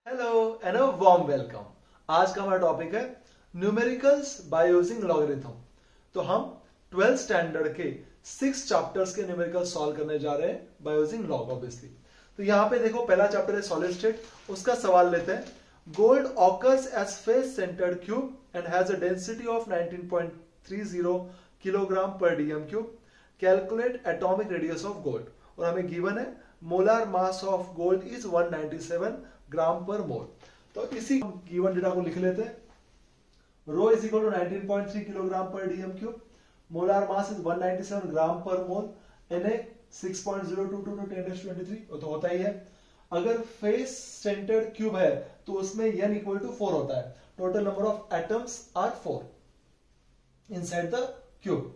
Hello and a warm welcome. आज का हमारा टॉपिक है न्यूमेरिकल्स बाय यूजिंग लॉगरिथम। तो हम 12th स्टैंडर्ड के 6 चैप्टर्स के न्यूमेरिकल्स सॉल्व करने जा रहे हैं बाय यूजिंग लॉग ऑब्वियसली। तो यहाँ पे देखो पहला चैप्टर है सॉलिड स्टेट, उसका सवाल लेते हैं। Gold occurs as face centred cube and has a density of 19.30 kilogram per DM cube. Calculate atomic radius of gold. और हमें गिवन है molar mass of gold is 197 gram per mole. तो इसी given data को लिख लेते हैं। रो is equal to 19.3 kilogram per DM cube, molar mass is 197 gram per mole, Na 6.022 to 10⁻23 तो होता ही है। अगर फेस सेंटर्ड क्यूब है तो उसमें n इक्वल टू 4 होता है। Total number of atoms are 4 inside the cube.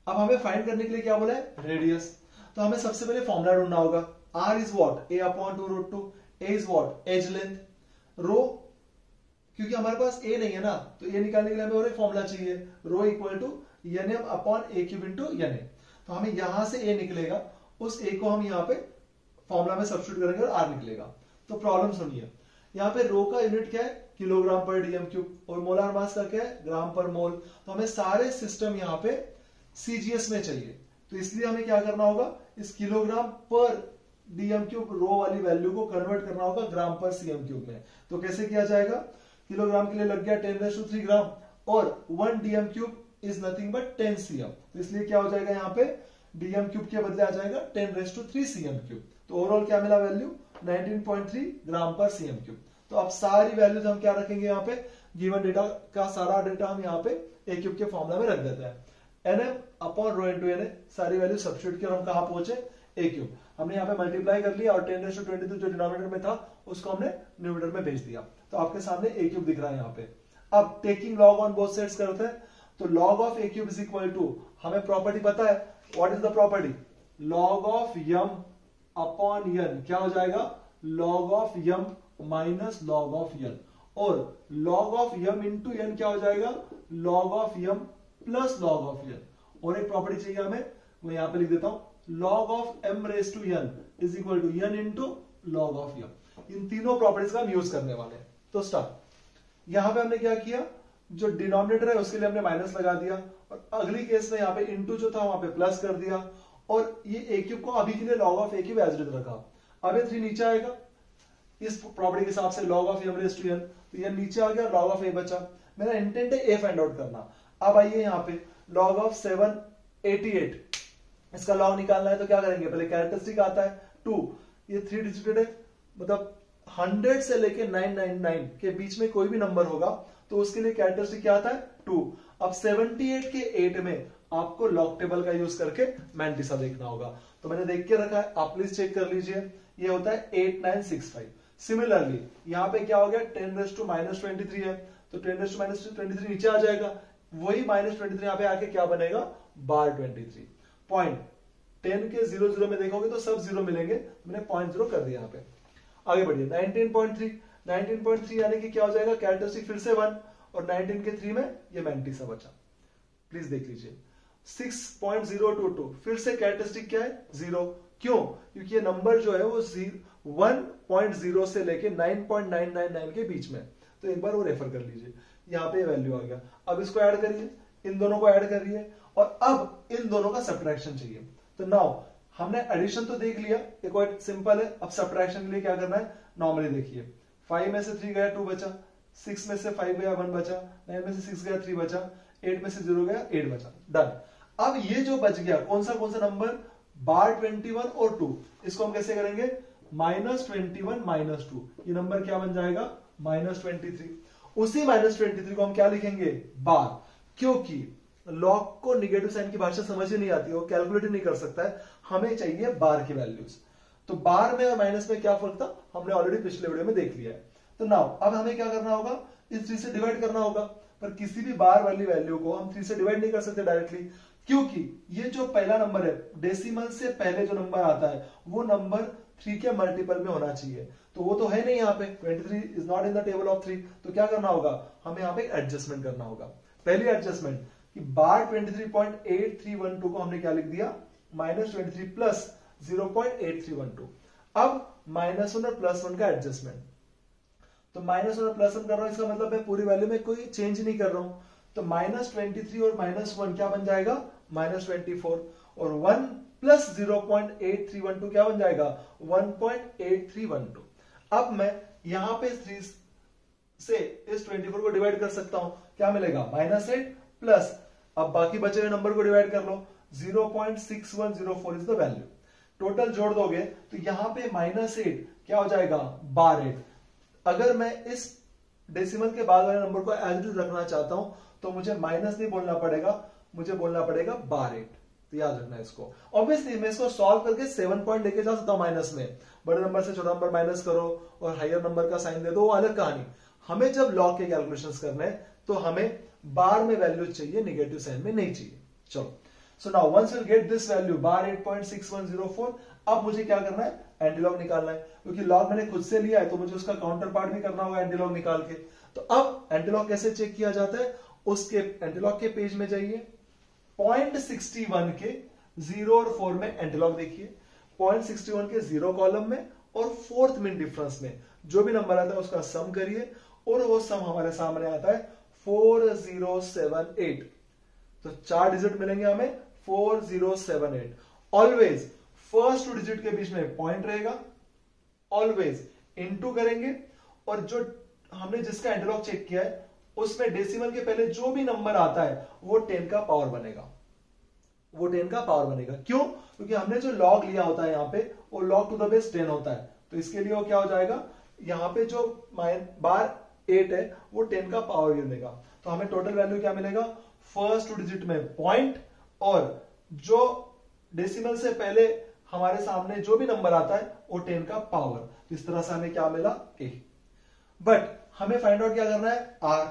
अब हमें फाइंड करने के लिए क्या बोला है, रेडियस। तो हमें सबसे पहले फॉर्मूला ढूंढना होगा। r is what, a/2√2, a is what, edge length, rho क्योंकि हमारे पास a नहीं है ना, तो a निकालने के लिए हमें और एक फॉर्मूला चाहिए, rho equal to nm/a³ into Na। तो हमें यहां से a निकलेगा, उस a को हम यहाँ पे फॉर्मूला में सब्स्टिट्यूट करेंगे और r निकलेगा। तो प्रॉब्लम सुनिए, यहाँ पे रो का यूनिट क्या है, किलोग्राम पर डीएम क्यूब, और मोलर मास का क्या है, ग्राम पर मोल। तो हमें सारे सिस्टम यहाँ पे सीजीएस में चाहिए, तो इसलिए हमें क्या करना होगा, इस किलोग्राम पर डीएम क्यूब रो वाली वैल्यू को कन्वर्ट करना होगा ग्राम पर सीएम क्यूब में। तो कैसे किया जाएगा, किलोग्राम के लिए लग गया 10⁻³ ग्राम, और 1 DM cube is nothing but 10 CM. तो इसलिए क्या हो जाएगा, यहाँ पे डीएम क्यूब के बदले आ जाएगा 10⁻³ सीएम क्यूब। तो ओवरऑल क्या मिला वैल्यू, 19.3 ग्राम पर सीएम क्यूब। तो अब सारी वैल्यूज हम क्या रखेंगे, यहाँ पे गिवन डेटा का सारा डेटा हम यहाँ पे ए क्यूब के फॉर्मूला में रख देते हैं। nm/रो इंटू Na, सारी वैल्यू सब्स्टिट्यूट की और हम कहां पहुंचे, ए क्यूब। हमने यहाँ पे मल्टीप्लाई कर लिया और 10⁻23 जो डिनोमिनेटर में था उसको हमने न्यूमरेटर में भेज दिया। तो आपके सामने ए क्यूब दिख रहा है यहाँ पे। अब taking log on both sides करते हैं। तो log of a cube is equal to, हमें प्रॉपर्टी पता है, what is the property, log of m upon n क्या हो जाएगा, log of m minus log of n, और log of m into n क्या हो जाएगा, log of m plus log of n. और एक प्रॉपर्टी चाहिए हमें, मैं यहां पे लिख देता हूं, log of m⁻n is equal to n into log of m। इन तीनों प्रॉपर्टीज का हम यूज करने वाले हैं। तो स्टार्ट, यहां पे हमने क्या किया, जो डिनोमिनेटर है उसके लिए हमने माइनस लगा दिया, और अगली केस में यहाँ पे इंटू जो था वहां पे प्लस कर दिया, और ये ए क्यूब को अभी के लिए log of a cube as it is रखा। अब ये 3 नीचे आएगा इस प्रॉपर्टी के हिसाब से, log ऑफ m⁻n, तो ये नीचे आ गया, log ऑफ a बचा। मेरा इंटेंट है a फाइंड आउट करना। अब आइए यहाँ पे log ऑफ 788, इसका लॉग निकालना है तो क्या करेंगे, पहले कैरेक्टरिस्टिक आता है 2, ये 3 डिजिटेड है, मतलब 100 से लेके 999 के बीच में कोई भी नंबर होगा तो उसके लिए कैरेक्टरिस्टिक क्या आता है, 2। अब 78 के 8 में आपको लॉग टेबल का यूज करके मैंटिसा देखना होगा। तो मैंने देख के रखा है, आप प्लीज चेक कर लीजिए, ये होता है 8965। सिमिलरली यहाँ पे क्या हो गया, 10⁻⁻23 है, तो 10⁻⁻23 नीचे आ जाएगा, वही -23 यहाँ पे आके क्या बनेगा, बार 23। पॉइंट 10 के 0 में देखोगे तो सब 0 मिलेंगे, मैंने 0.0 कर दिया यहाँ पे। आगे बढ़िए 19.3 यानी कि क्या हो जाएगा, कैरेक्टरिस्टिक फिर से 1, और 19 के 3 में ये मैंटिसा बचा। प्लीज देख लीजिए 6.022, फिर से कैरेक्टरिस्टिक क्या है, 0। क्यों, क्योंकि ये नंबर जो है वो 1.0 से लेके 9.999 के बीच में। तो एक बार वो रेफर कर लीजिए, यहाँ पे वैल्यू आ गया। अब इसको ऐड करिए, इन दोनों को ऐड करिए, और अब इन दोनों का सब्ट्रैक्शन चाहिए। तो नाउ हमने एडिशन तो देख लिया, एक और सिंपल है। अब सब्ट्रैक्शन के लिए क्या करना है, नॉर्मली देखिए, 5 में से 3 गया 2 बचा, 6 में से 5 गया 1 बचा, 9 में से 6 गया 3 बचा, 8 में से 0 गया 8 बचा, डन। अब ये जो बच गया कौन सा नंबर, बार 21 और 2, इसको हम कैसे करेंगे, -21 -2, ये नंबर क्या बन जाएगा, -23। उसी -23 को हम क्या लिखेंगे, बार, क्योंकि लॉग को निगेटिव साइन की भाषा समझ ही नहीं आती, वो कैलकुलेट नहीं कर सकता है, हमें चाहिए बार की वैल्यूज। तो बार में और माइनस में क्या फर्क था, हमने ऑलरेडी पिछले वीडियो में देख लिया है। तो नाउ अब हमें क्या करना होगा, इस 3 से डिवाइड करना होगा, पर किसी भी बार वाली वैल्यू को हम 3 से डिवाइड नहीं कर सकते डायरेक्टली, क्योंकि ये जो पहला नंबर है, डेसिमल से पहले जो नंबर आता है वो नंबर 3 के मल्टीपल में होना चाहिए, तो वो तो है नहीं यहाँ पे, 23 is not in the table of 3। तो क्या करना होगा, हमें यहाँ पे एडजस्टमेंट करना होगा। पहली एडजस्टमेंट कि बार 23.8312 को हमने क्या लिख दिया, -23 प्लस 0.8312। अब -1 और +1 का एडजस्टमेंट, तो माइनस और प्लस वन कर रहा हूं, इसका मतलब मैं पूरी वैल्यू में कोई चेंज नहीं कर रहा हूं। तो -23 और -1 क्या बन जाएगा, -24, और 1 प्लस 0.8312 क्या बन जाएगा, 1.8312। अब मैं यहां पे 3 से इस 24 को डिवाइड कर सकता हूं, क्या मिलेगा, -8 प्लस, अब बाकी बचे हुए नंबर को डिवाइड कर लो, 0.6104 इज द वैल्यू। टोटल जोड़ दोगे तो यहां पे -8 क्या हो जाएगा, 12। अगर मैं इस डेसिमल के बाद वाले नंबर को एज इट इज रखना चाहता हूं तो मुझे माइनस नहीं बोलना पड़ेगा, मुझे बोलना पड़ेगा 12। तो याद रखना इसको। ऑब्वियसली मैं इसको सॉल्व करके 7 पॉइंट लेके जा सकता हूं माइनस में, बड़े नंबर से छोटा नंबर माइनस करो और हायर नंबर का साइन दे दो, वो अलग कहानी। हमें जब लॉग के कैलकुलेशंस करने हैं तो हमें बार में वैल्यू चाहिए, नेगेटिव साइन में नहीं चाहिए। चलो, so now once you get this value bar 8.6104, अब मुझे क्या करना है, एंटीलॉग निकालना है, क्योंकि लॉग मैंने खुद से लिया है तो मुझे उसका काउंटर पार्ट भी करना होगा एंटीलॉग निकाल के। तो अब एंटीलॉग कैसे चेक किया जाता है, उसके एंटीलॉग के पेज में जाइए, 0.61 के 0 और 4 में एंटीलॉग देखिए, 0.61 के 0 कॉलम में और 4th मिन डिफरेंस में जो भी नंबर आता है उसका सम करिए, और वो सम हमारे सामने आता है 4078। तो 4 डिजिट मिलेंगे हमें, 4078। ऑलवेज फर्स्ट 2 डिजिट के बीच में पॉइंट रहेगा, ऑलवेज इनटू करेंगे, और जो हमने जिसका एंटीलॉग चेक किया है उसमें डेसिमल के पहले जो भी नंबर आता है वो 10 का पावर बनेगा, वो 10 का पावर बनेगा। क्यों, क्योंकि हमने जो लॉग लिया होता है यहाँ पे वो log टू द बेस 10 होता है। तो इसके लिए वो क्या हो जाएगा, यहाँ पे जो बार 8 है वो 10 का पावर गिनेगा। तो हमें टोटल वैल्यू क्या मिलेगा, फर्स्ट 2 डिजिट में पॉइंट, और जो डेसिमल से पहले हमारे सामने जो भी नंबर आता है वो 10 का पावर। इस तरह से हमें क्या मिला, a। बट हमें फाइंड आउट क्या करना है, r।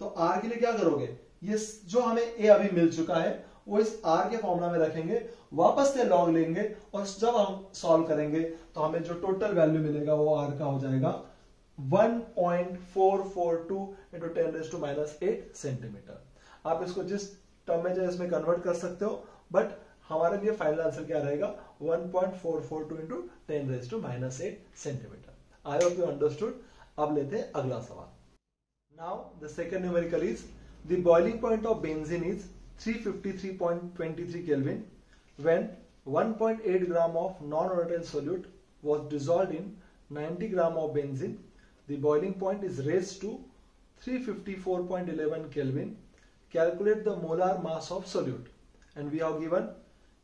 तो r के लिए क्या करोगे, ये जो हमें a अभी मिल चुका है वो इस r के फॉर्मूला में रखेंगे, वापस से लॉग लेंगे, और जब हम सॉल्व करेंगे तो हमें जो टोटल वैल्यू मिलेगा वो r का हो जाएगा 1.442 इंटू 10⁻⁸ सेंटीमीटर। आप इसको जिस टर्म में जाए इसमें कन्वर्ट कर सकते हो, बट हमारे लिए फाइनल आंसर क्या रहेगा, 1.442 into 10⁻⁸ centimetre. I hope you understood. अब लेते हैं अगला सवाल। Now the second numerical is the boiling point of benzene is 353.23 Kelvin when 1.8 gram of non-volatile solute was dissolved in 90 gram of benzene. The boiling point is raised to 354.11 Kelvin. Calculate the molar mass of solute. And we have given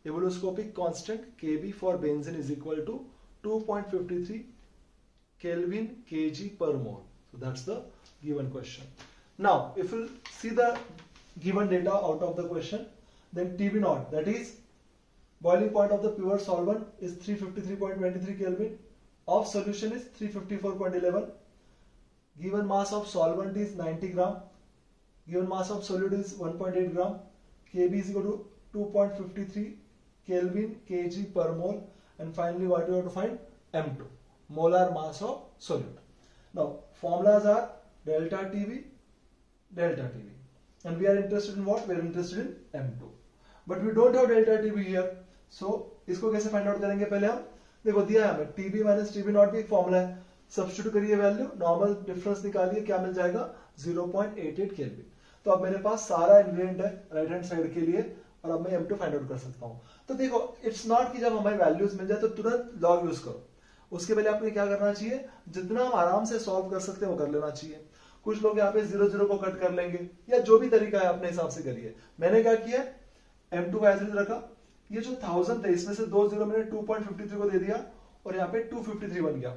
evoloscopic constant Kb for benzene is equal to 2.53 Kelvin kg per mole. So that's the given question. Now, if you see the given data out of the question, then TB naught, that is boiling point of the pure solvent, is 353.23 Kelvin, of solution is 354.11, given mass of solvent is 90 gram, given mass of solute is 1.8 gram, Kb is equal to 2.53 Kelvin kg per mole, and finally what you have to find, M2, molar mass of solute. Now formulas are delta TB, and we are interested in what, we are interested in M2, but we don't have delta TB here, so इसको कैसे find out करेंगे, पहले हम देखो दिया है हमें TB minus TB not भी एक फॉर्मूला है, सब्स्टिट्यूट करिए वैल्यू, नॉर्मल डिफरेंस निकालिए, क्या मिल जाएगा 0.88 केल्विन। तो अब मेरे पास सारा इंग्रेडिएंट है राइट हैंड साइड के लिए, और अब मैं M2 फाइंड आउट कर सकता हूँ। तो देखो इट्स नॉट कि जब हमें वैल्यूज मिल जाए तो तुरंत लॉग यूज करो, उसके पहले आपको क्या करना चाहिए, जितना हम आराम से सॉल्व कर सकते हैं वो कर लेना चाहिए। कुछ लोग यहाँ पे 0 को कट कर लेंगे, या जो भी तरीका है अपने हिसाब से करिए। मैंने क्या किया, M2 का एज इट रखा, ये जो 1000 थे इसमें से 2 0 मैंने 2.53 को दे दिया, और यहाँ पे 253 बन गया,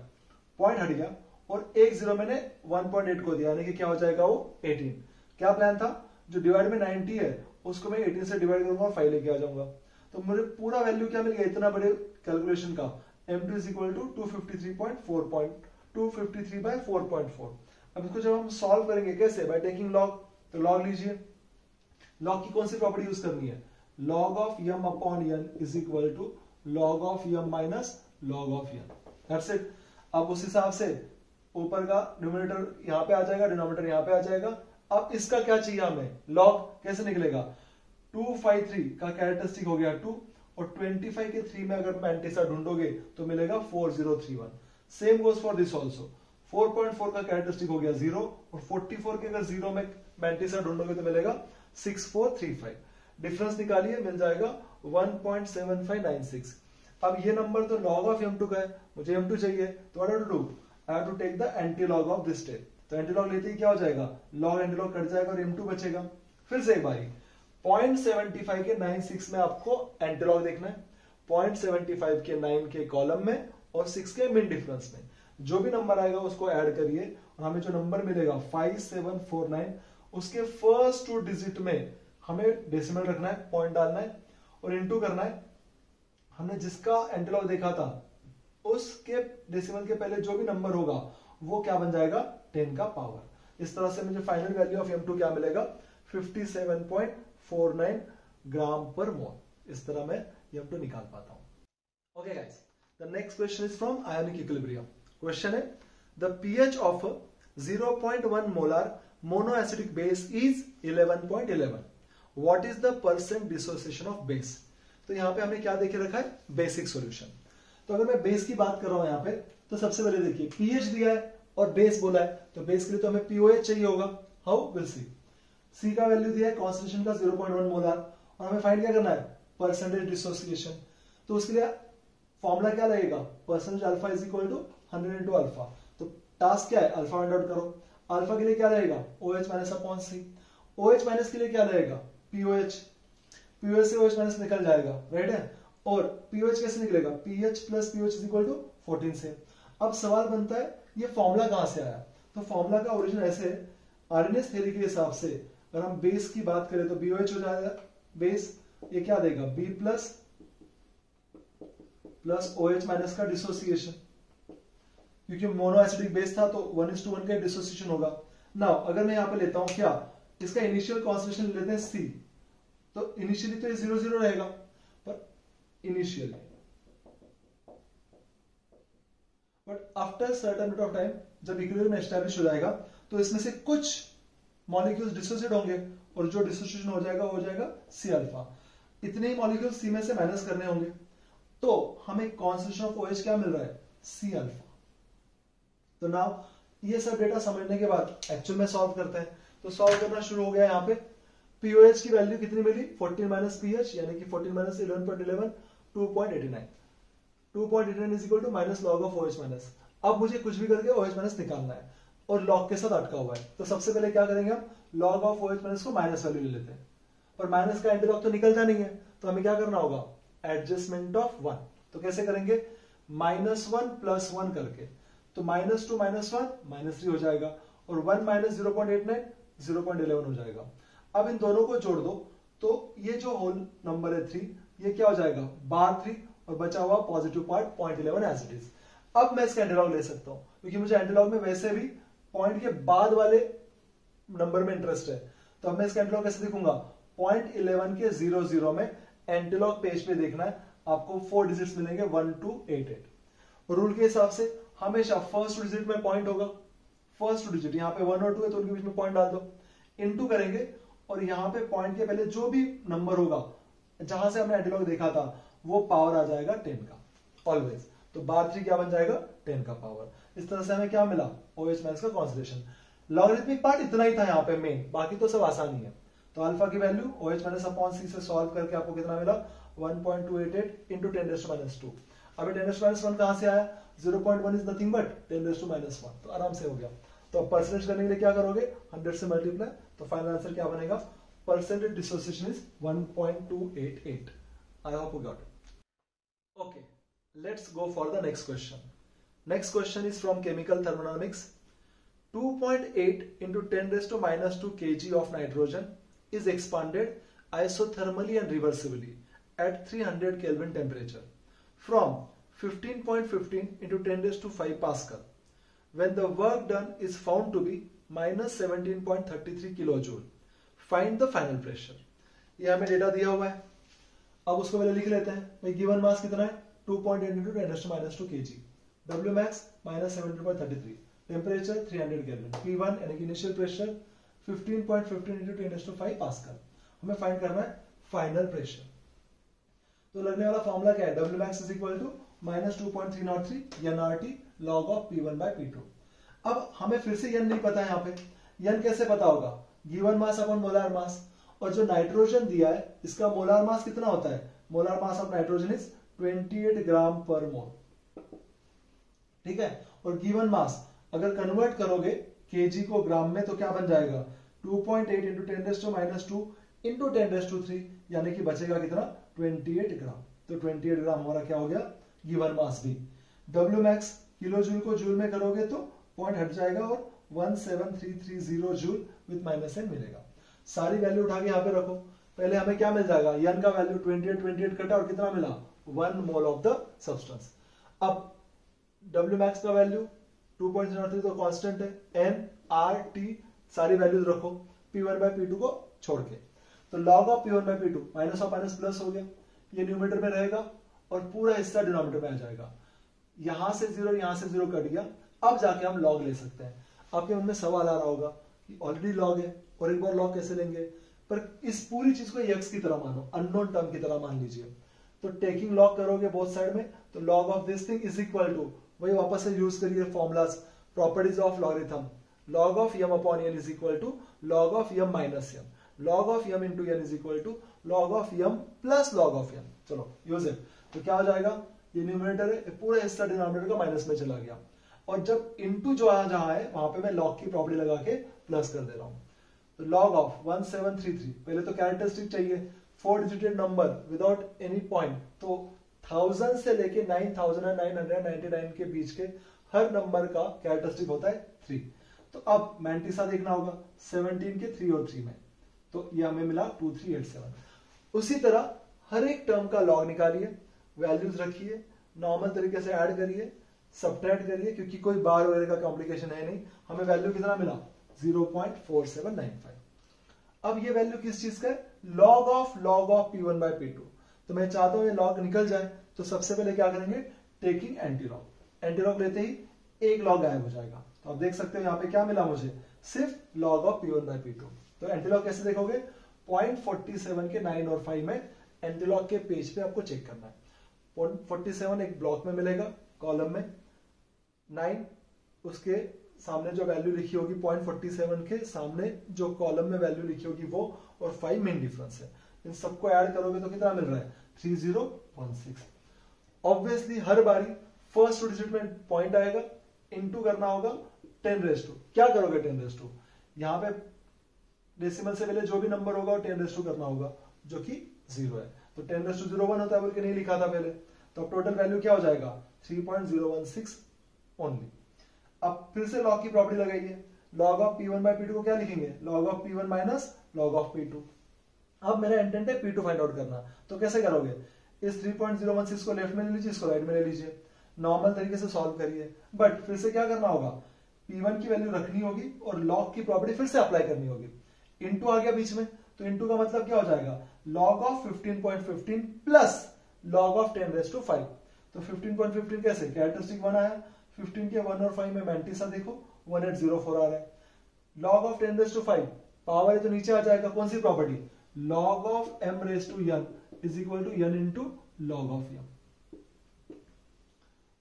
पॉइंट हट गया, और 1 0 मैंने 1.8 को दिया, यानी कि क्या हो जाएगा वो 18। क्या प्लान था, जो डिवाइड में 90 है उसको मैं 18 से डिवाइड करूंगा, 5 लेके आ जाऊंगा, तो मुझे पूरा वैल्यू क्या मिल गया इतना बड़े कैलकुलेशन का, M2 is equal to 253.4. अब इसको जब हम सॉल्व करेंगे कैसे, बाय टेकिंग लॉग, तो लॉग लीजिए, लॉग की कौन सी प्रॉपर्टी यूज करनी है, log of m upon n is equal to log of m minus log of n, that's it। अब उस हिसाब से ऊपर का न्यूमरेटर यहाँ पे आ जाएगा, डिनोमिनेटर यहाँ पे आ जाएगा। अब इसका क्या चाहिए हमें, लॉग कैसे निकलेगा, 253 का कैरेक्टरिस्टिक हो गया 2, और 25 के 3 में अगर एंटीसा ढूंढोगे तो मिलेगा 4031। Same goes for this also, 4.4 का कैरेक्टरिस्टिक हो गया 0 और 44 के अगर 0 में मैंटिसा ढूंढोगे तो मिलेगा 6435। डिफरेंस निकालिए, मिल जाएगा 1.7596। अब ये नंबर तो log ऑफ m2 का है, मुझे m2 चाहिए, तो what have to do, I have to take the antilog of this step. तो एंटी लॉग लेते ही क्या हो जाएगा, लॉग एंटी लॉग कट जाएगा और m2 बचेगा। फिर से एक बारी 0.75 के 96 में आपको एंटी लॉग देखना है, 0.75 के 9 के कॉलम में और 6 के मिन डिफरेंस में जो भी नंबर आएगा उसको ऐड करिए और हमें जो नंबर मिलेगा 5749, उसके फर्स्ट 2 डिजिट में हमें डेसिमल रखना है, पॉइंट डालना है और इनटू करना है। हमने जिसका एंटीलॉग देखा था उसके डेसिमल के पहले जो भी नंबर होगा वो क्या बन जाएगा, 10 का पावर। इस तरह से मुझे फाइनल वैल्यू ऑफ m2 क्या मिलेगा, 57.49 ग्राम पर मोल। इस तरह मैं m2 निकाल पाता हूं। Okay guys, the next question is from ionic equilibrium. Question है the pH of 0.1 molar monoacidic base is 11.11, what is the percent dissociation of base. तो यहां पे हमने क्या देखे रखा है, बेसिक सॉल्यूशन। तो अगर मैं बेस की बात कर रहा हूं यहां पे, तो सबसे पहले देखिए pH दिया है और बेस बोला है, तो बेस के लिए तो हमें POH चाहिए होगा। How, will see. C का वैल्यू दिया है कॉन्सेंट्रेशन का 0.1 मोलर और हमें फाइंड क्या करना है, परसेंटेज डिसोसिएशन। तो उसके लिए फॉर्मूला क्या लगेगा, percentage alpha is equal to 100 into alpha. तो टास्क क्या है, अल्फा फाइंड आउट करो। अल्फा के लिए क्या रहेगा, OH minus upon C। OH minus के लिए क्या रहेगा, POH। POH से OH माइनस निकल जाएगा, राइट है। और POH कैसे निकलेगा, PH plus POH is equal to 14 से। अब सवाल बनता है ये फॉर्मूला कहां से आया। तो फॉर्मूला का ओरिजिन ऐसे है, आरएनएस थ्योरी के हिसाब से अगर हम बेस की बात करें तो BOH हो जाएगा बेस, ये क्या देगा B प्लस OH माइनस का डिसोसिएशन, क्योंकि मोनो एसिडिक बेस था तो 1:1 का डिसोसिएशन होगा। नाउ अगर मैं यहां पे लेता हूं क्या, इसका इनिशियल कॉन्सेंट्रेशन लेते हैं C, तो इनिशियली तो ये 0 रहेगा, पर initially but after certain bit of time जब इक्विलिब्रियम एस्टैब्लिश हो जाएगा तो इसमें से कुछ मॉलिक्यूल्स डिसोसिएट होंगे और जो डिसोसिएशन हो जाएगा वो हो जाएगा C अल्फा। इतने ही मॉलिक्यूल्स C में से माइनस करने होंगे, तो हमें कॉन्सेंट्रेशन ऑफ OH क्या मिल रहा है, C अल्फा। तो नाउ ये सब डेटा समझने के बाद एक्चुअल में सॉल्व करते हैं। तो सॉल्व करना शुरू हो गया। यहाँ पे POH की वैल्यू कितनी मिली, 14 माइनस PH यानी कि 14 minus 11.11 2.89। 2.89 is equal to minus log of OH minus. अब मुझे कुछ भी करके OH माइनस निकालना है और लॉग के साथ अटका हुआ है, तो सबसे पहले क्या करेंगे हम, लॉग ऑफ OH माइनस को माइनस वैल्यू ले लेते हैं, पर माइनस का एंटी लॉग तो निकलता नहीं है, तो हमें क्या करना होगा, एडजस्टमेंट ऑफ 1। तो कैसे करेंगे, -1 + 1 करके, तो -2 - 1 -3 हो जाएगा और 1 - 0.89 0.11 हो जाएगा। अब इन दोनों को जोड़ दो तो ये जो होल नंबर है 3, ये क्या हो जाएगा, बार 3 और बचा हुआ positive part 0.11 as it is. अब मैं इसका एंटीलॉग ले सकता हूं क्योंकि मुझे एंटीलॉग में वैसे भी पॉइंट के बाद वाले नंबर में इंटरेस्ट है। तो अब मैं इसका एंटीलॉग कैसे लिखूंगा, 0.11 के 00 में एंटीलॉग पेज पे देखना है, आपको 4 डिजिट्स मिलेंगे 1 2 8 8। रूल के हिसाब से हमेशा फर्स्ट डिजिट में पॉइंट होगा, फर्स्ट डिजिट यहाँ पे 1 और 2 है तो उनके बीच में पॉइंट डाल दो, इनटू करेंगे और यहाँ पे पॉइंट के पहले जो भी नंबर होगा जहां से हमने एंटीलॉग देखा था वो पावर आ जाएगा 10 का ऑलवेज। तो बार 3 क्या बन जाएगा, 10 का पावर। इस तरह से हमें क्या मिला, OH माइनस का कॉन्सेंट्रेशन। लॉगरिथमिक पार्ट इतना ही था यहाँ पे मेन, बाकी तो सब आसानी है। तो अल्फा की value OH minus upon C से सॉल्व करके आपको कितना मिला, 1.288 इंटू 10⁻²। अभी 10⁻1 कहां से आया, 0.1 इज नथिंग बट 10⁻1, तो आराम से हो गया। तो परसेंटेज करने के लिए क्या करोगे, 100 से मल्टीप्लाई, तो फाइनल आंसर क्या बनेगा, percentage dissociation is 1.288। I hope you got it. Okay, let's go for the next question. Next question is from chemical thermodynamics. 2.8 into 10⁻² kg of nitrogen is expanded isothermally and reversibly at 300 Kelvin temperature from 15.15 into 10⁵ Pascal when the work done is found to be minus 17.33 kilojoule. Find the final pressure. ये हमें data दिया हुआ है, अब उसको पहले लिख लेते हैं। भाई गिवन मास कितना है, 2.8 into 10⁻² kg, W max minus 17.33, temperature 300 kelvin, P1 यानी कि इनिशियल प्रेशर 15.15 into 10⁵ पास्कल। हमें फाइंड करना है फाइनल प्रेशर। तो लगने वाला फॉर्मूला क्या है, W max is equal to -2.303 NRT log of P1 by P2। अब हमें फिर से n नहीं पता है यहाँ पे, n कैसे पता होगा, given mass upon molar mass, और जो नाइट्रोजन दिया है इसका मोलार मास कितना होता है, molar mass of nitrogen is 28 gram per मोल, ठीक है। और गिवन मास अगर कन्वर्ट करोगे केजी को ग्राम में तो क्या बन जाएगा 2.8 इंटू 10⁻² इंटू 10⁻3, यानी कि बचेगा कितना 28 ग्राम। तो 28 ग्राम हमारा क्या हो गया गिवन मास भी। डब्ल्यू मैक्स किलो जूल को जूल में करोगे तो पॉइंट हट जाएगा और 17330 जूल विद माइनस n मिलेगा। सारी वैल्यू उठा के यहाँ पे रखो, पहले हमें क्या मिल जाएगा, n का वैल्यू 28 कटा और कितना मिला 1 मोल ऑफ द सब्सटेंस। अब W मैक्स का वैल्यू 2.03 तो कांस्टेंट है, n r t सारी वैल्यूज रखो P1 by P2 को छोड़ के, तो log of P1 by P2 minus of minus plus हो गया, ये न्यूमरेटर में रहेगा और पूरा हिस्सा डिनोमिनेटर में आ जाएगा। यहां से 0 यहां से 0 कट गया, अब जाके हम log ले सकते हैं। आपके मन में सवाल आ रहा होगा कि ऑलरेडी log है और एक बार log कैसे लेंगे, पर इस पूरी चीज को x की तरह मानो, अननोन टर्म की तरह मान लीजिए। तो टेकिंग log करोगे बोथ साइड में, तो log of this thing is equal to, वही वापस से यूज करिए formulas, properties of logarithm, log of m upon n is equal to log of m minus m, log of m into n is equal to log of m plus log of n। चलो use it, तो क्या हो जाएगा, ये numerator है, पूरा हिस्सा denominator का माइनस में चला गया, और जब इनटू जो जहां है वहां पे मैं log की प्रॉपर्टी लगा के प्लस कर दे रहा हूं। तो log ऑफ 1733, पहले तो कैरेक्टरिस्टिक चाहिए, 4 डिजिटेड नंबर विदाउट एनी पॉइंट, तो 1000 से लेके 9999 के बीच के हर नंबर का कैरेक्टरिस्टिक होता है 3। तो अब मैंटिसा देखना होगा 17 के 3 और 3 में, तो ये हमें मिला 2387। उसी तरह हर एक टर्म का लॉग निकालिए, वैल्यूज रखिए, नॉर्मल तरीके से ऐड करिए, सब्ट्रैक्ट करिए, क्योंकि कोई बार वगैरह का कॉम्प्लिकेशन है नहीं। हमें वैल्यू कितना मिला 0.4795। अब ये वैल्यू किस चीज का है, log of P1 by P2। तो मैं चाहता हूं ये log निकल जाए, तो सबसे पहले क्या करेंगे, taking anti log, anti log लेते ही एक log गायब हो जाएगा। तो आप देख सकते हो यहाँ पे क्या मिला मुझे, सिर्फ log of P1 by P2। तो एंटी लॉग कैसे देखोगे, 0.47 के 9 और 5 में एंटी लॉग के पेज पे आपको चेक करना है। 0.47 एक ब्लॉक में मिलेगा कॉलम में, 9 उसके सामने जो वैल्यू लिखी होगी 0.47 के सामने जो कॉलम में वैल्यू लिखी होगी वो, और 5 मेन डिफरेंस है। इन सबको ऐड करोगे तो कितना मिल रहा है 3016। ऑब्वियसली हर बारी फर्स्ट डिजिट में पॉइंट आएगा, इनटू करना होगा 10⁻²। क्या करोगे 10⁻², यहाँ पे डेसिमल से पहले जो भी नंबर होगा वो 10⁻² करना होगा, जो कि 0 है। तो 10⁻01 होता है बोल के नहीं लिखा था पहले, तो अब टोटल वैल्यू क्या हो जाएगा 3.016 ओनली। अब फिर से लॉग की प्रॉपर्टी लगाइए, log of P1 by P2 को क्या लिखेंगे, log of P1 minus log of P2। अब मेरा इंटेंट है P2 फाइंड आउट करना, तो कैसे करोगे, इस 3.016 को लेफ्ट में ले लीजिए, इसको राइट में ले लीजिए, नॉर्मल तरीके से सॉल्व करिए। बट फिर से क्या करना होगा, P1 की वैल्यू रखनी होगी और log की प्रॉपर्टी फिर से अप्लाई करनी होगी। इनटू आ गया बीच में, तो इनटू का मतलब क्या हो जाएगा, log of 15.15 plus log of 10⁻5। तो 15.15 कैसे, कैरेक्टरिस्टिक 1 आया, 15 के 1 और 5 में मैंटिसा देखो 1804 आ रहा है। log ऑफ 10⁻5 पावर है तो नीचे आ जाएगा, कौन सी property, log of m⁻n is equal to n into log of m।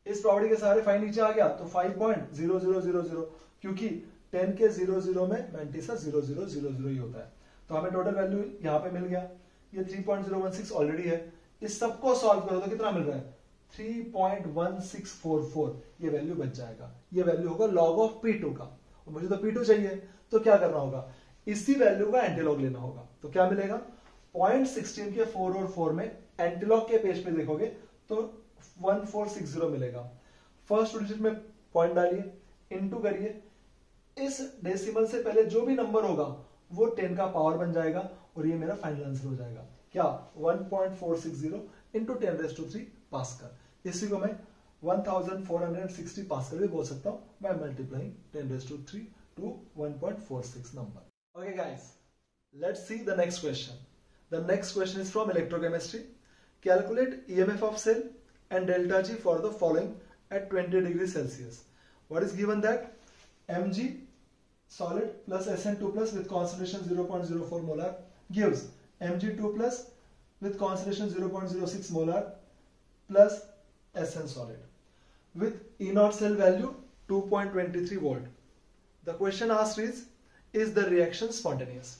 इस प्रॉपर्टी के सहारे 5 नीचे आ गया तो 5.0000, क्योंकि 10 के 00 में मैंटिसा 0000 ही होता है। तो हमें टोटल वैल्यू यहाँ पे मिल गया, ये 3.016 ऑलरेडी है। इस सबको सॉल्व करो तो कितना मिल रहा है 3.1644, ये वैल्यू बच जाएगा। ये वैल्यू होगा log ऑफ P2 का, और मुझे तो P2 चाहिए, तो क्या करना होगा, इसी वैल्यू का एंटीलॉग लेना होगा। तो क्या मिलेगा 0.16 के 4 और 4 में एंटीलॉग के पेज पे देखोगे तो 1460 मिलेगा। फर्स्ट डिजिट में पॉइंट डालिए, इनटू करिए, इस डेसिमल से पहले जो भी नंबर होगा वो 10 का पावर बन जाएगा, और ये मेरा फाइनल आंसर हो जाएगा क्या 1.460 इंटू 10⁻³ पास्कल। इसी को मैं 1460 पास्कल भी बोल सकता हूं by multiplying 10⁻³ to 1.46 number. Okay guys, let's see the next question. The next question is from electrochemistry. Calculate EMF of cell and delta G for the following at 20 degrees Celsius. What is given that Mg solid plus Sn2 plus with concentration 0.04 molar gives Mg2 plus with concentration 0.06 molar plus Sn solid with E0 cell value 2.23 volt the question asked is the reaction spontaneous.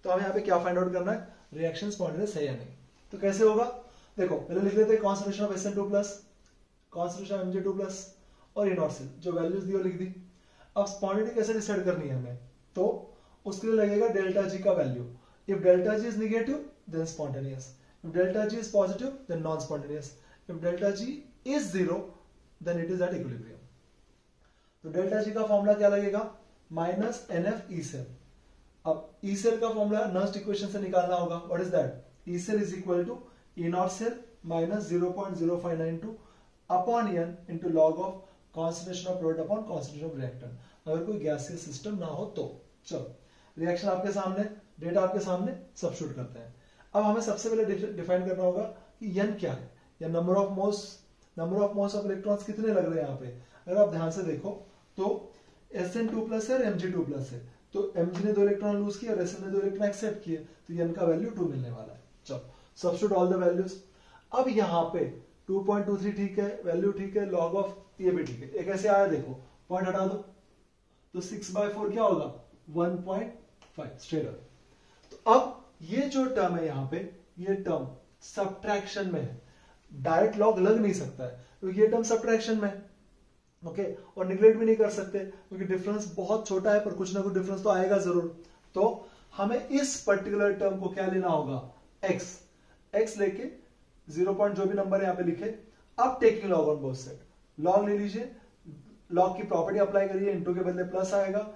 तो हमें यहाँ पे क्या find out करना है, reaction spontaneous है या नहीं। तो कैसे होगा, देखो पहले लिख लेते हैं concentration of SN2+, concentration of Mg2+ और इनॉर्सिल, जो वैल्यूज दी वो लिख दी। अब स्पॉन्टेनिटी कैसे डिसाइड करनी है हमें, तो उसके लिए लगेगा डेल्टा जी का value. If delta G is negative then spontaneous, if delta G is positive then non spontaneous, if delta G is 0 then it is at equilibrium. तो डेल्टा जी का फॉर्मूला क्या लगेगा, माइनस NF ई सेल। अब E cell का formula Nernst equation से निकालना होगा। What is that, E cell is equal to E naught cell minus 0.0592 upon N into log of concentration of product upon concentration of reactant, अगर कोई gaseous system ना हो तो। चलो रिएक्शन आपके सामने, डेटा आपके सामने, सब्स्टिट्यूट करते हैं। अब हमें सबसे पहले डिफाइन करना होगा कि n क्या है, या number of moles of electrons कितने लग रहे हैं यहाँ पे। अगर आप ध्यान से देखो तो SN2+ है और Mg2+ है, तो Mg ने 2 इलेक्ट्रॉन लूज किए और SN ने 2 इलेक्ट्रॉन एक्सेप्ट किए, तो n का वैल्यू 2 मिलने वाला है। चलो सब्स्टिट्यूट ऑल द वैल्यूज। अब यहाँ पे 2.23 ठीक है, वैल्यू ठीक है, लॉग ऑफ ये भी ठीक है। एक ऐसे आया, देखो पॉइंट हटा दो तो 6/4 क्या होगा, 1.5 स्ट्रेट। तो अब ये जो टर्म है यहाँ पे, ये टर्म सब्ट्रैक्शन में है, डायरेक्ट लॉग लग नहीं सकता है क्योंकि ये टर्म सब्ट्रैक्शन में है। ओके, और निगलेक्ट भी नहीं कर सकते क्योंकि डिफरेंस बहुत छोटा है, पर कुछ ना कुछ डिफरेंस तो आएगा जरूर। तो हमें इस पर्टिकुलर टर्म को क्या लेना होगा, x लेके 0 पॉइंट जो भी नंबर यहाँ पे लिखे। अब taking log on both side, log ले लीजिए, लॉग की प्रॉपर्टी अप्लाई करिए, इनटू के बदले प्लस आएगा,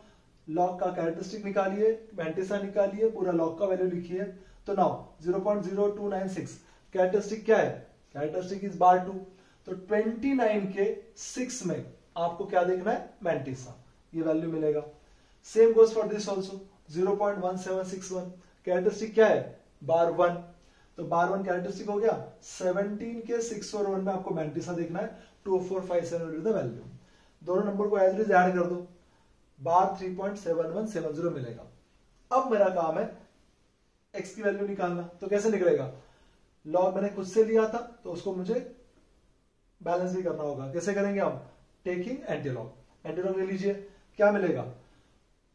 लॉग का कैरेक्टरिस्टिक निकालिए, मैंटिसा निकालिए, पूरा लॉग का वैल्यू लिखिए। तो नाउ 0.0296 कैरेक्टरिस्टिक क्या है, कैरेक्टरिस्टिक इज बार 2, तो 29 के 6 में आपको क्या देखना है, मैंटिसा, ये वैल्यू मिलेगा। Same goes for this also 0.1761 characteristic क्या है, बार 1, तो बार 1 कैरेक्टरिस्टिक हो गया। 17 के 6 और 1 में आपको मैंटिसा देखना है, 24570 द वैल्यू। दोनों नंबर को एज इट इज ऐड कर दो, बार 3.7170 मिलेगा। अब मेरा काम है x की वैल्यू निकालना। तो कैसे निकलेगा, लॉग मैंने खुद से लिया था तो उसको मुझे बैलेंस भी करना होगा। कैसे करेंगे हम, टेकिंग एंटीलॉग, एंटीलॉग ले लीजिए, क्या मिलेगा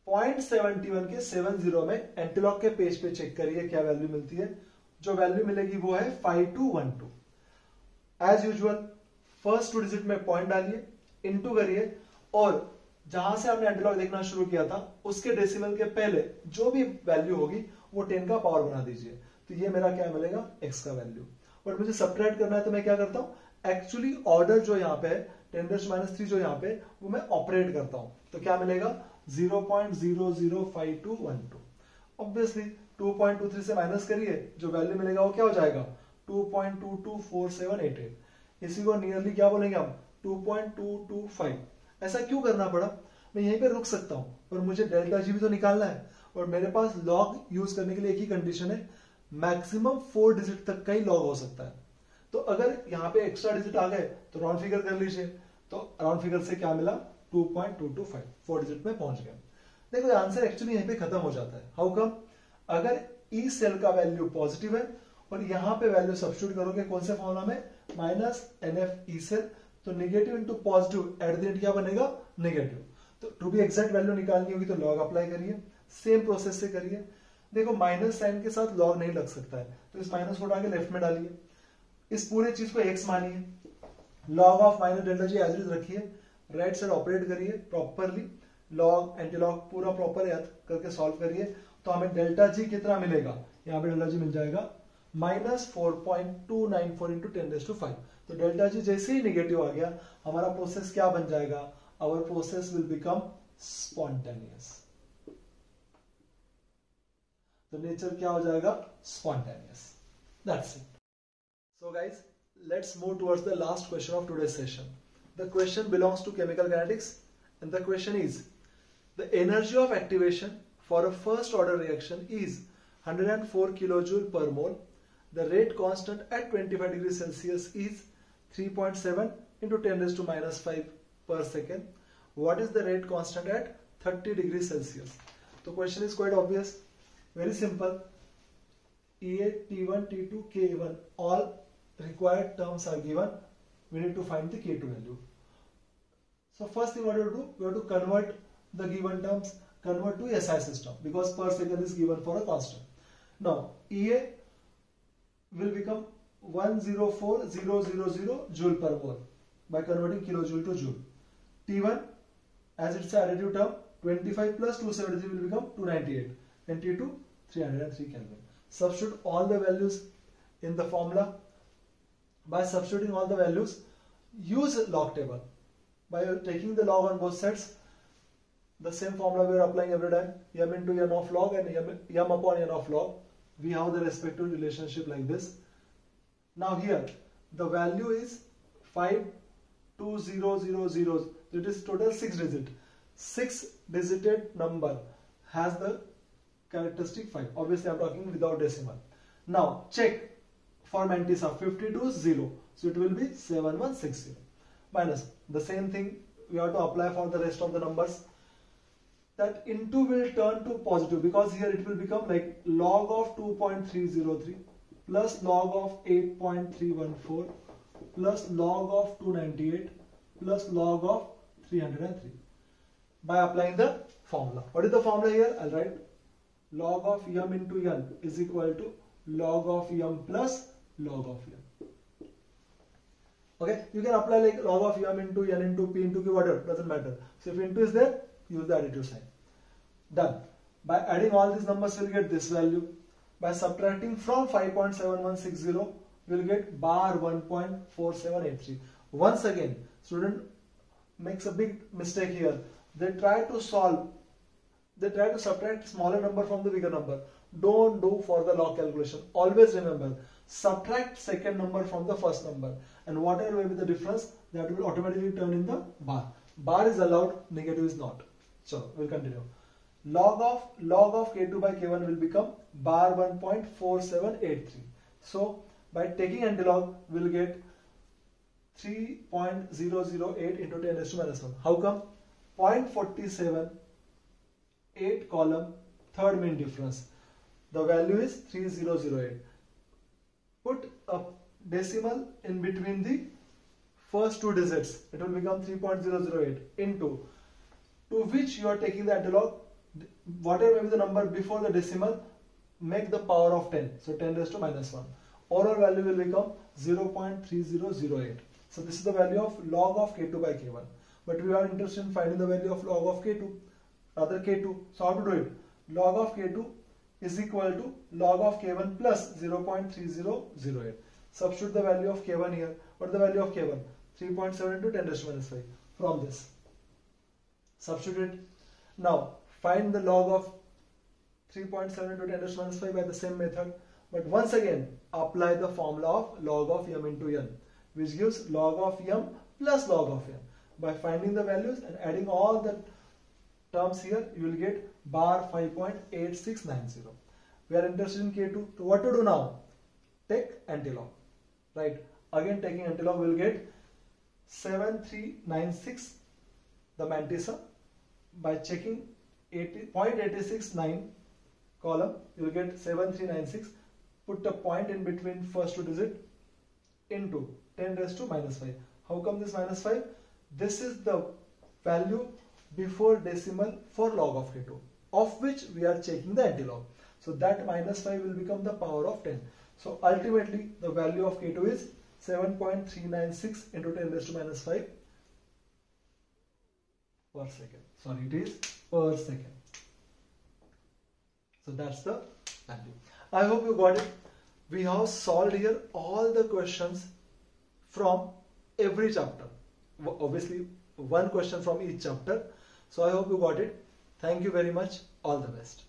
0.71 के 70 में एंटीलॉग के पेज पे चेक करिए क्या वैल्यू मिलती है। जो वैल्यू मिलेगी वो है 5212। एज यूजुअल फर्स्ट 2 डिजिट में पॉइंट डालिए, इनटू करिए, और जहां से आपने एंटीलॉग देखना शुरू किया था उसके डेसिमल के पहले जो भी वैल्यू होगी वो 10 का पावर बना दीजिए। तो ये मेरा क्या मिलेगा, x का वैल्यू। और मुझे सब्ट्रैक्ट करना है तो मैं क्या करता हूं, एक्चुअली ऑर्डर जो यहाँ पे है 10⁻³ जो यहाँ पे, वो मैं ऑपरेट करता हूं। तो क्या मिलेगा 0.005212। ऑब्वियसली 2.23 से माइनस करिए, जो वैल्यू मिलेगा वो क्या हो जाएगा 2.224788। इसी को नियरली क्या बोलेंगे हम, 2.225। ऐसा क्यों करना पड़ा, मैं यहीं पे रुक सकता हूं, पर मुझे डेल्टा जी भी तो निकालना है, और मेरे पास लॉग यूज करने के लिए एक ही कंडीशन है, मैक्सिमम 4 डिजिट तक का ही लॉग हो सकता है। तो अगर यहाँ पे एक्स्ट्रा डिजिट आ गए तो राउंड फिगर कर लीजिए, तो राउंड फिगर से क्या मिला 2.225, 4 डिजिट में पहुंच गए। देखो आंसर एक्चुअली यहीं पे खत्म हो जाता है। हाउ कम, अगर ई सेल का वैल्यू पॉजिटिव है और यहाँ पे वैल्यू सब्स्टिट्यूट करोगे कौन से फॉर्मूला में, -NF ई सेल, तो negative into positive at the end क्या बनेगा, नेगेटिव। तो टू बी एग्जैक्ट वैल्यू निकालनी होगी तो लॉग अप्लाई करिए, सेम प्रोसेस से करिए। देखो माइनस साइन के साथ लॉग नहीं लग सकता है, तो इस माइनस को उठा के लेफ्ट में डालिए, इस पूरे चीज को x मानिए, log of minus delta G as it is रखिए, राइट साइड ऑपरेट करिए प्रॉपरली, लॉग एंटीलॉग पूरा प्रॉपर याद करके सॉल्व करिए। तो हमें डेल्टा जी कितना मिलेगा, यहाँ पे डेल्टा जी मिल जाएगा -4.294 इंटू 10⁵। तो डेल्टा जी जैसे ही नेगेटिव आ गया, हमारा प्रोसेस क्या बन जाएगा, our process will become spontaneous. तो नेचर क्या हो जाएगा, spontaneous. That's it. So guys, let's move towards the last question of today's session. The question belongs to chemical kinetics, and the question is, the energy of activation for a first order reaction is 104 kilojoule per mole. The rate constant at 25 degrees Celsius is 3.7 into 10⁻⁵ per second. What is the rate constant at 30 degrees Celsius? The question is quite obvious, very simple. EA, T1, T2, K1, all required terms are given. We need to find the K2 value. So first thing what we have to do, we have to convert the given terms convert to SI system because per second is given for a constant. Now EA will become 104,000 joule per mole by converting kilojoule to joule. T1, as it's an additive term, 25 plus 273 will become 298 and T2 303 Kelvin. Substitute all the values in the formula. By substituting all the values, use log table. By taking the log on both sides, the same formula we are applying every time, m into n of log and m upon n of log. We have the respective relationship like this. Now here the value is 52000. It is total 6 digit. 6 digited number has the characteristic 5. Obviously I am talking without decimal. Now check for Mantissa 52 0. So it will be 7160. Minus the same thing we have to apply for the rest of the numbers. That into will turn to positive because here it will become like log of 2.303 plus log of 8.314 plus log of 298 plus log of 303 by applying the formula. What is the formula here? I'll write log of m into n is equal to log of m plus log of m. Okay, you can apply like log of m into n into p into q, whatever, doesn't matter. So if into is there, use the additive sign. Done. By adding all these numbers, we'll get this value. By subtracting from 5.7160, we'll get bar 1.4783. Once again, student makes a big mistake here. They try to subtract smaller number from the bigger number. Don't do for the log calculation. Always remember, subtract second number from the first number, and whatever will be the difference, that will automatically turn in the bar. Bar is allowed, negative is not. So we'll continue. Log of k2 by k1 will become bar 1.4783. So by taking antilog, we'll get 3.008 into 10 raised to minus 1. How come? 0.47, 8 column, third mean difference. The value is 3008. Put a decimal in between the first two digits. It will become 3.008 into to which you are taking the antilog. Whatever may be the number before the decimal, make the power of 10. So 10 raised to minus 1. Overall value will become 0.3008. So this is the value of log of k2 by k1. But we are interested in finding the value of log of k2, rather k2. So how to do it? Log of k2 is equal to log of k1 plus 0.3008. Substitute the value of k1 here. What is the value of k1? 3.7 into 10 raised to minus 5. From this, substitute it. Now find the log of 3.7 into 10 raised to minus 5 by the same method. But once again, apply the formula of log of m into n, which gives log of m plus log of n. By finding the values and adding all the terms here, you will get bar 5.8690. We are interested in k2. So what to do now? Take antilog. Right. Again taking antilog, we will get 7396, the Mantissa. By checking 0.869 column, you will get 7396. Put a point in between first two digit into 10 raised to minus 5. How come this minus 5? This is the value before decimal for log of k2, of which we are checking the antilog. So that minus 5 will become the power of 10. So ultimately the value of k2 is 7.396 into 10 raised to minus 5 per second. Sorry, it is per second. So that's the value. I hope you got it. We have solved here all the questions from every chapter. Obviously, one question from each chapter. So I hope you got it. Thank you very much. All the best.